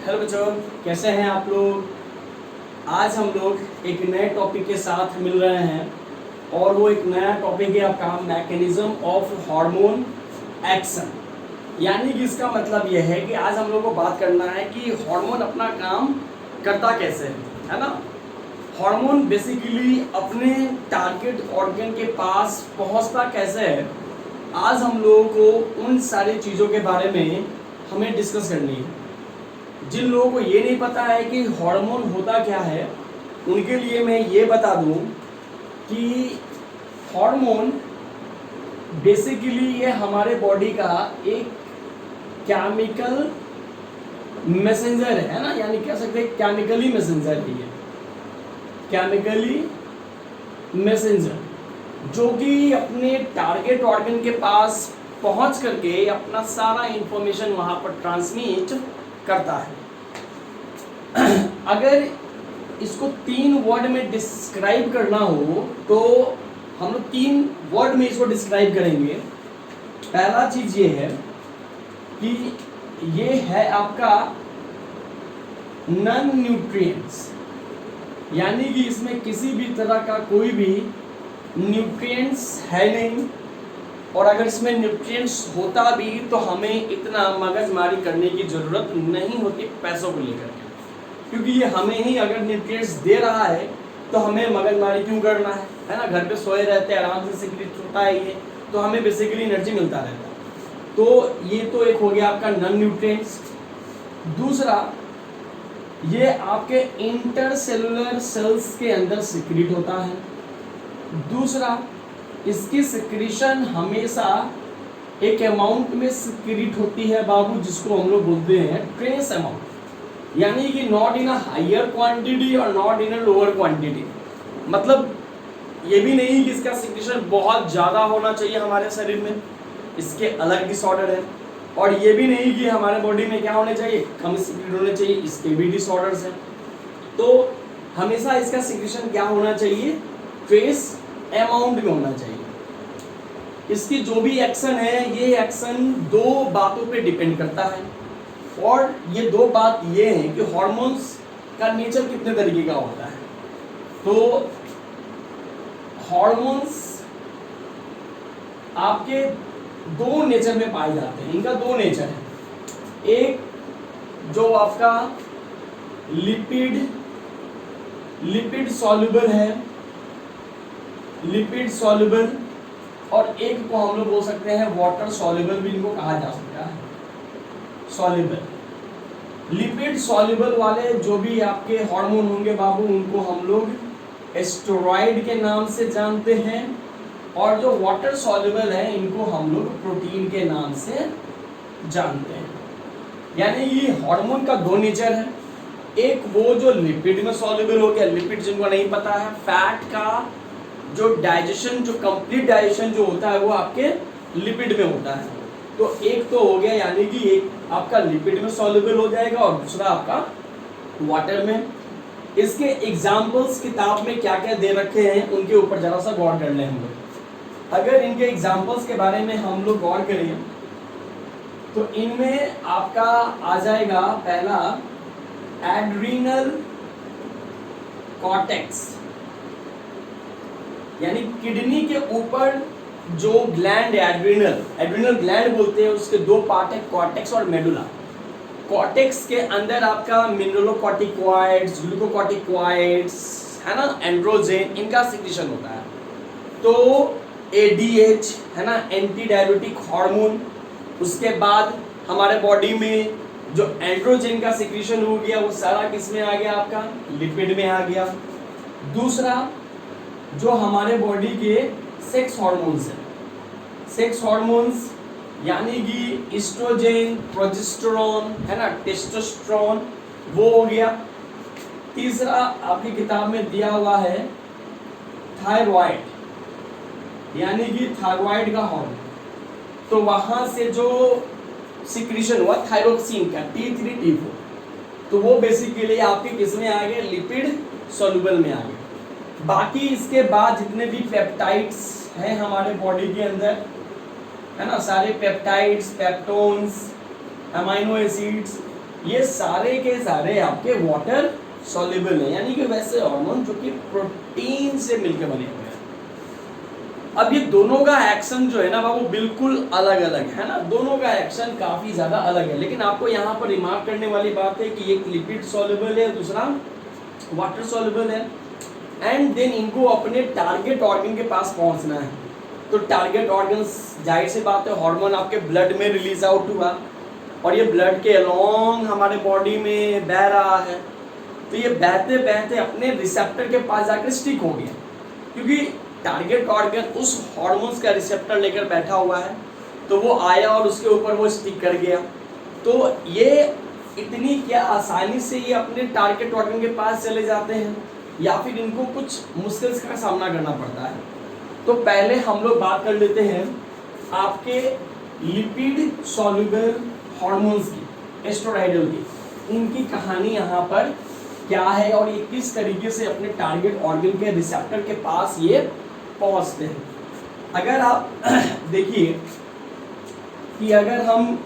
Hello बच्चों, कैसे हैं आप लोग। आज हम लोग एक नए टॉपिक के साथ मिल रहे हैं और वो एक नया टॉपिक है आपका मैकेनिज्म ऑफ हार्मोन एक्शन। यानी कि इसका मतलब यह है कि आज हम लोग को बात करना है कि हार्मोन अपना काम करता कैसे है ना। हार्मोन बेसिकली अपने टारगेट ऑर्गन के पास पहुंचता कैसे है। आज हम लोगों को उन सारी चीज़ों के बारे में हमें डिस्कस करनी है। जिन लोगों को ये नहीं पता है कि हार्मोन होता क्या है, उनके लिए मैं ये बता दूं कि हार्मोन बेसिकली ये हमारे बॉडी का एक केमिकल मैसेंजर है ना, यानी कह सकते हैं केमिकली मैसेंजर है ये, केमिकली मैसेंजर जो कि अपने टारगेट ऑर्गन के पास पहुंच करके अपना सारा इंफॉर्मेशन वहां पर ट्रांसमिट करता है। अगर इसको 3 वर्ड में डिस्क्राइब करना हो तो हम लोग 3 वर्ड में इसको डिस्क्राइब करेंगे। पहला चीज ये है कि ये है आपका नॉन न्यूट्रिएंट्स, यानी कि इसमें किसी भी तरह का कोई भी न्यूट्रिएंट्स है नहीं, और अगर इसमें न्यूट्रिएंट्स होता भी तो हमें इतना मगजमारी करने की ज़रूरत नहीं होती पैसों को लेकर के, क्योंकि ये हमें ही अगर न्यूट्रिएंट्स दे रहा है तो हमें मगजमारी क्यों करना है ना। घर पे सोए रहते हैं, आराम से सिक्रेट होता है ये, तो हमें बेसिकली एनर्जी मिलता रहता है। तो ये तो एक हो गया आपका नॉन न्यूट्रिएंट्स। दूसरा, ये आपके इंटरसेलुलर सेल्स के अंदर सिक्रेट होता है। दूसरा, इसकी सिक्रीशन हमेशा एक अमाउंट में सिक्रीट होती है बाबू, जिसको हम लोग बोलते हैं ट्रेस अमाउंट, यानी कि not in a higher quantity और not in a lower quantity. मतलब ये भी नहीं कि इसका सिक्रीशन बहुत ज़्यादा होना चाहिए हमारे शरीर में, इसके अलग डिसऑर्डर है, और ये भी नहीं कि हमारे बॉडी में क्या होने चाहिए, कम सिक्रीट होने चाहिए, इसके भी डिसऑर्डर्स हैं। तो हमेशा इसका सिक्रीशन क्या होना चाहिए, ट्रेस अमाउंट में होना चाहिए। इसकी जो भी एक्शन है, ये एक्शन 2 बातों पे डिपेंड करता है, और ये 2 बात ये है कि हार्मोन्स का नेचर कितने तरीके का होता है। तो हार्मोन्स आपके 2 नेचर में पाए जाते हैं, इनका 2 नेचर है। एक जो आपका लिपिड सॉल्युबल है, लिपिड सॉल्युबल, और एक को हम लोग बोल सकते हैं वाटर सॉल्युबल भी इनको कहा जा सकता है, सॉल्युबल। लिपिड सॉल्युबल वाले जो भी आपके हार्मोन होंगे बाबू, उनको हम लोग स्टेरॉइड के नाम से जानते हैं, और जो वाटर सॉल्युबल है इनको हम लोग प्रोटीन के नाम से जानते हैं। यानी ये हार्मोन का 2 नेचर है। एक वो जो लिपिड में सॉल्युबल हो गया, लिपिड जिनको नहीं पता है, फैट का जो डाइजेशन, जो कंप्लीट डाइजेशन जो होता है वो आपके लिपिड में होता है। तो एक तो हो गया, यानी कि एक आपका लिपिड में सॉल्युबल हो जाएगा और दूसरा आपका वाटर में। इसके एग्जाम्पल्स किताब में क्या क्या दे रखे हैं उनके ऊपर जरा सा गौर कर लें हम लोग। अगर इनके एग्जाम्पल्स के बारे में हम लोग गौर करें तो इनमें आपका आ जाएगा पहला एड्रीनल कॉर्टेक्स, यानी किडनी के ऊपर जो ग्लैंड है एड्रिनल ग्लैंड बोलते हैं, उसके 2 पार्ट है, कॉर्टेक्स और मेडुला। कॉर्टेक्स के अंदर आपका मिनरलोकॉर्टिकॉइड्स, ग्लूकोकॉर्टिकॉइड्स है ना, एंड्रोजेन, इनका सिक्रीशन होता है। तो एडीएच है ना, एंटी डायबिटिक हार्मोन। उसके बाद हमारे बॉडी में जो एंड्रोजेन का सिक्रीशन हो गया, वो सारा किस में आ गया, आपका लिपिड में आ गया। दूसरा, जो हमारे बॉडी के सेक्स हार्मोन्स हैं, सेक्स हार्मोन्स यानी कि एस्ट्रोजन, प्रोजेस्टेरोन है ना, टेस्टोस्टेरोन, वो हो गया। तीसरा आपकी किताब में दिया हुआ है थायराइड, यानी कि थायराइड का हार्मोन। तो वहां से जो सिक्रीशन हुआ थायरोक्सिन का T3 T4, तो वो बेसिकली आपके किस में आ गए, लिपिड सॉल्युबल में आ गए। बाकी इसके बाद जितने भी पेप्टाइड्स हैं हमारे बॉडी के अंदर है ना, सारे पेप्टाइड्स, पेप्टोन्स, अमाइनो एसिड्स, ये सारे के सारे आपके वाटर सॉल्युबल हैं, यानी कि वैसे हार्मोन जो कि प्रोटीन से मिलकर बने हुए हैं। अब ये दोनों का एक्शन जो है ना वो बिल्कुल अलग अलग है ना, दोनों का एक्शन काफी ज्यादा अलग है, लेकिन आपको यहाँ पर रिमार्क करने वाली बात है कि एक लिपिड सॉल्युबल है, दूसरा वाटर सॉल्युबल है, एंड देन इनको अपने टारगेट ऑर्गन के पास पहुंचना है। तो टारगेट ऑर्गन जाहिर सी बात है हार्मोन आपके ब्लड में रिलीज आउट हुआ और ये ब्लड के अलोंग हमारे बॉडी में बह रहा है, तो ये बहते बहते अपने रिसेप्टर के पास जाकर स्टिक हो गया, क्योंकि टारगेट ऑर्गन उस हार्मोन्स का रिसेप्टर लेकर बैठा हुआ है, तो वो आया और उसके ऊपर वो स्टिक कर गया। तो ये इतनी क्या आसानी से ये अपने टारगेट ऑर्गन के पास चले जाते हैं या फिर इनको कुछ मुश्किल का सामना करना पड़ता है। तो पहले हम लोग बात कर लेते हैं आपके लिपिड सॉल्युबल हार्मोन्स की, एस्ट्रोडाइडल की, इनकी कहानी यहाँ पर क्या है और ये किस तरीके से अपने टारगेट ऑर्गन के रिसेप्टर के पास ये पहुंचते हैं। अगर आप देखिए कि अगर हम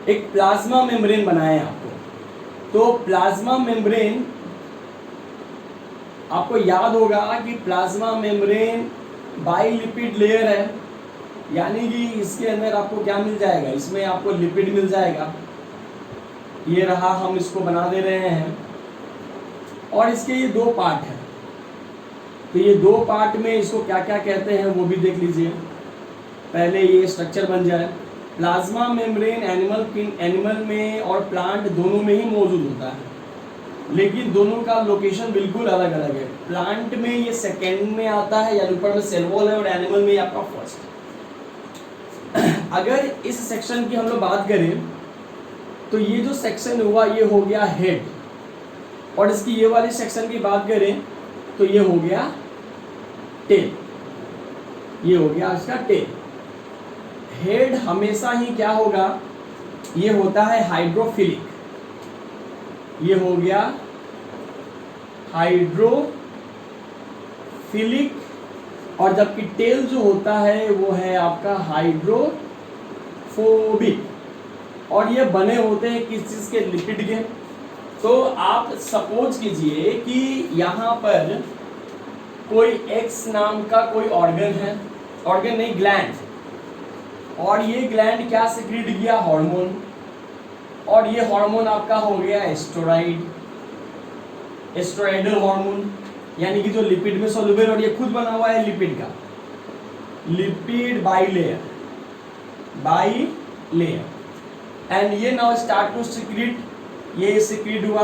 एक प्लाज्मा मेम्ब्रेन बनाए आपको, तो प्लाज्मा मेम्ब्रेन आपको याद होगा कि प्लाज्मा मेम्ब्रेन बाइलिपिड लेयर है, यानी कि इसके अंदर आपको क्या मिल जाएगा, इसमें आपको लिपिड मिल जाएगा। ये रहा, हम इसको बना दे रहे हैं और इसके ये दो पार्ट हैं, तो ये दो पार्ट में इसको क्या क्या कहते हैं वो भी देख लीजिए। पहले ये स्ट्रक्चर बन जाए। प्लाज्मा मेम्ब्रेन एनिमल में और प्लांट दोनों में ही मौजूद होता है, लेकिन दोनों का लोकेशन बिल्कुल अलग अलग है। प्लांट में ये सेकेंड में आता है, यानी ऊपर में सेल वॉल है, और एनिमल में आपका फर्स्ट। अगर इस सेक्शन की हम लोग बात करें तो ये जो सेक्शन हुआ ये हो गया हेड, और इसकी ये वाली सेक्शन की बात करें तो ये हो गया टेल, ये हो गया इसका टेल। हेड हमेशा ही क्या होगा, ये होता है हाइड्रोफिलिक, ये हो गया हाइड्रोफिलिक, और जबकि टेल जो होता है वो है आपका हाइड्रोफोबिक, और ये बने होते हैं किस चीज के, लिपिड के। तो आप सपोज कीजिए कि यहाँ पर कोई एक्स नाम का कोई ऑर्गन है, ऑर्गन नहीं ग्लैंड, और ये ग्लैंड क्या सिक्रीट किया, हार्मोन, और ये हार्मोन आपका हो गया एस्ट्रोराइड, एस्ट्रोराइडल हार्मोन, यानी कि जो लिपिड में सॉल्युबल, और ये खुद बना हुआ है लिपिड का, लिपिड बाइलेयर, एंड ये नाउ स्टार्ट टू सिक्रीट, ये सिक्रीट हुआ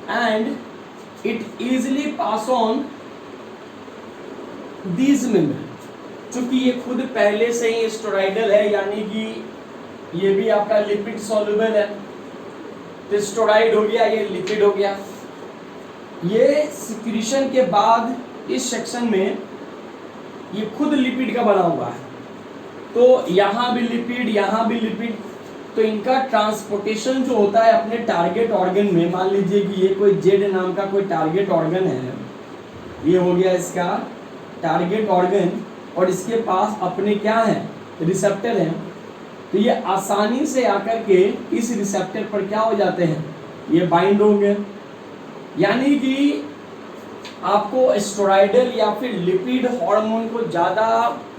and it easily pass on these membrane. चूंकि ये खुद पहले से ही एस्ट्रोराइडल है, यानी कि ये भी आपका लिपिड सॉल्युबल है, तो एस्ट्रोराइड हो गया, ये लिपिड हो गया। ये सिक्रीशन के बाद इस सेक्शन में ये खुद लिपिड का बना हुआ है, तो यहाँ भी लिपिड, यहाँ भी लिपिड, तो इनका ट्रांसपोर्टेशन जो होता है अपने टारगेट ऑर्गन में, मान लीजिए कि ये कोई जेड नाम का कोई टारगेट ऑर्गन है, ये हो गया इसका टारगेट ऑर्गन, और इसके पास अपने क्या है, रिसेप्टर हैं, तो ये आसानी से आकर के इस रिसेप्टर पर क्या हो जाते हैं, ये बाइंड होंगे। यानी कि आपको एस्ट्रोराइडल या फिर लिपिड हार्मोन को ज़्यादा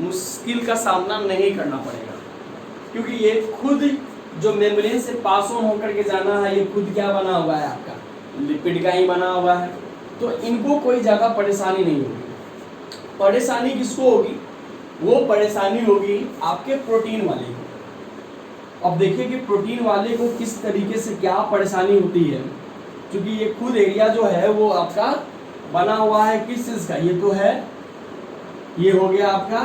मुश्किल का सामना नहीं करना पड़ेगा, क्योंकि ये खुद जो मेम्ब्रेन से पास ऑन होकर के जाना है, ये खुद क्या बना हुआ है, आपका लिपिड का ही बना हुआ है, तो इनको कोई ज़्यादा परेशानी नहीं होगी। परेशानी किसको होगी, वो परेशानी होगी आपके प्रोटीन वाले को। अब देखिए कि प्रोटीन वाले को किस तरीके से क्या परेशानी होती है, क्योंकि ये खुद एरिया जो है वो आपका बना हुआ है किस चीज़ का, ये तो है, ये हो गया आपका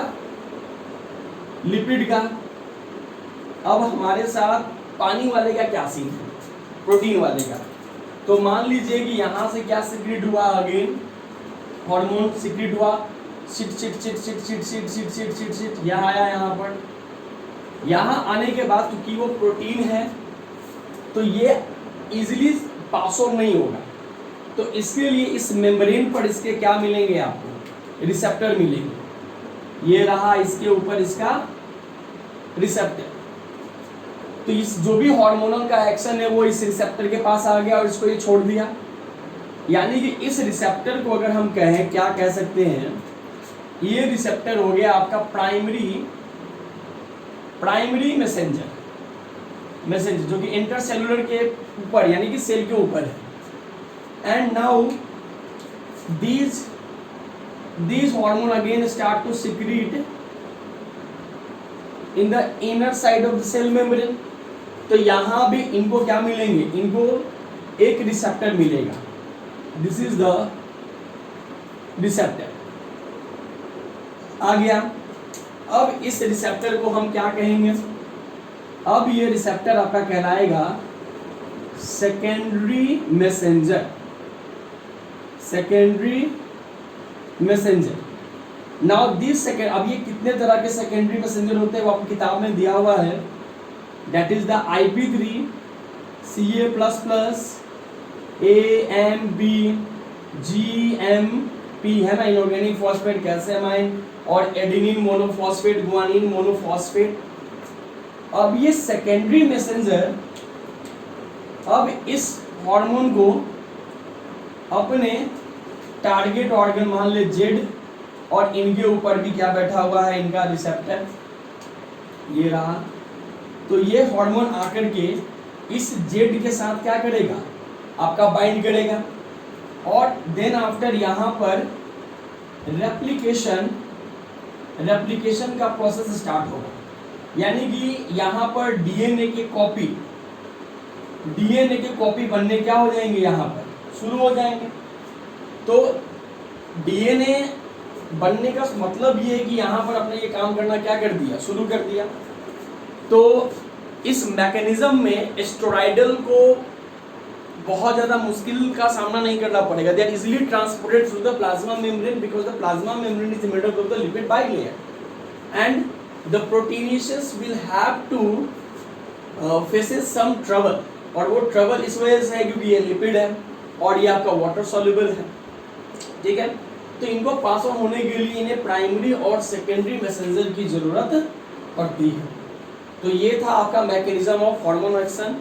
लिपिड का। अब हमारे साथ पानी वाले का क्या सीन है, प्रोटीन वाले का। तो मान लीजिए कि यहाँ से क्या सिक्रीट हुआ, अगेन हार्मोन सिक्रीट हुआ, sit sit sit sit sit sit sit sit sit sit यहाँ आया, यहाँ पर, यहाँ आने के बाद क्योंकि वो प्रोटीन है तो ये इजीली पास ऑन नहीं होगा, तो इसके लिए इस मेम्ब्रेन पर इसके क्या मिलेंगे आपको, रिसेप्टर मिलेंगे। ये रहा इसके ऊपर इसका रिसेप्टर। तो इस जो भी हार्मोनल का एक्शन है वो इस रिसेप्टर के पास आ गया और इसको ये छोड़ दिया। यानी कि इस रिसेप्टर को अगर हम कहें, क्या कह सकते हैं, ये रिसेप्टर हो गया आपका प्राइमरी मैसेंजर जो कि इंटरसेलुलर के ऊपर यानी कि सेल के ऊपर है। And now these hormone again start to secrete in the inner side of the cell membrane। तो यहाँ भी इनको क्या मिलेंगे, इनको एक रिसेप्टर मिलेगा। दिस इज द रिसेप्टर आ गया। अब इस रिसेप्टर को हम क्या कहेंगे, अब ये रिसेप्टर आपका कहलाएगा secondary messenger. Now this second, अब ये कितने तरह के सेकेंडरी मैसेंजर होते हैं वो आपकी किताब में दिया हुआ है। That is the IP3, Ca++, AMP, GMP है ना, इनऑर्गेनिक फॉस्फेट, कैल्शियमाइन, और एडेनिन मोनोफॉस्फेट, गुआनिन मोनोफॉस्फेट। अब ये सेकेंडरी मैसेंजर अब इस हार्मोन को अपने टारगेट ऑर्गन मान ले जेड, और इनके ऊपर भी क्या बैठा हुआ है, इनका रिसेप्टर ये रहा। तो ये हार्मोन आकर के इस जेड के साथ क्या करेगा, आपका बाइंड करेगा, और देन आफ्टर यहाँ पर रेप्लिकेशन का प्रोसेस स्टार्ट होगा। यानी कि यहाँ पर डीएनए के कॉपी बनने क्या हो जाएंगे, यहाँ पर शुरू हो जाएंगे। तो डीएनए बनने का मतलब ये है कि यहाँ पर अपने ये काम करना क्या कर दिया, शुरू कर दिया। तो इस मैकेनिज्म में एस्टेरॉयडल को बहुत ज़्यादा मुश्किल का सामना नहीं करना पड़ेगा। They are easily transported through the plasma membrane because the plasma membrane is made up of the lipid bilayer and the proteinaceous will have to faces some trouble. और वो ट्रबल इस वजह से है क्योंकि ये लिपिड है और ये आपका वाटर सॉल्युबल है, ठीक है। तो इनको पास ऑन होने के लिए इन्हें प्राइमरी और सेकेंडरी मैसेंजर की जरूरत पड़ती है। तो ये था आपका मैकेनिज्म ऑफ हार्मोन एक्शन।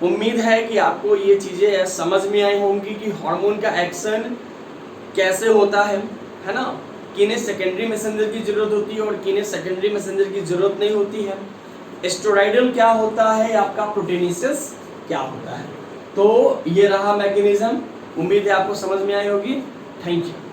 उम्मीद है कि आपको ये चीज़ें समझ में आई होंगी कि हार्मोन का एक्शन कैसे होता है ना, किन्हें सेकेंडरी मैसेंजर की जरूरत होती है और किन्हें सेकेंडरी मैसेंजर की जरूरत नहीं होती है। एस्टेरॉयडल क्या होता है, आपका प्रोटीनेशियस क्या होता है। तो ये रहा मैकेनिज्म। उम्मीद है आपको समझ में आई होगी। Thank you.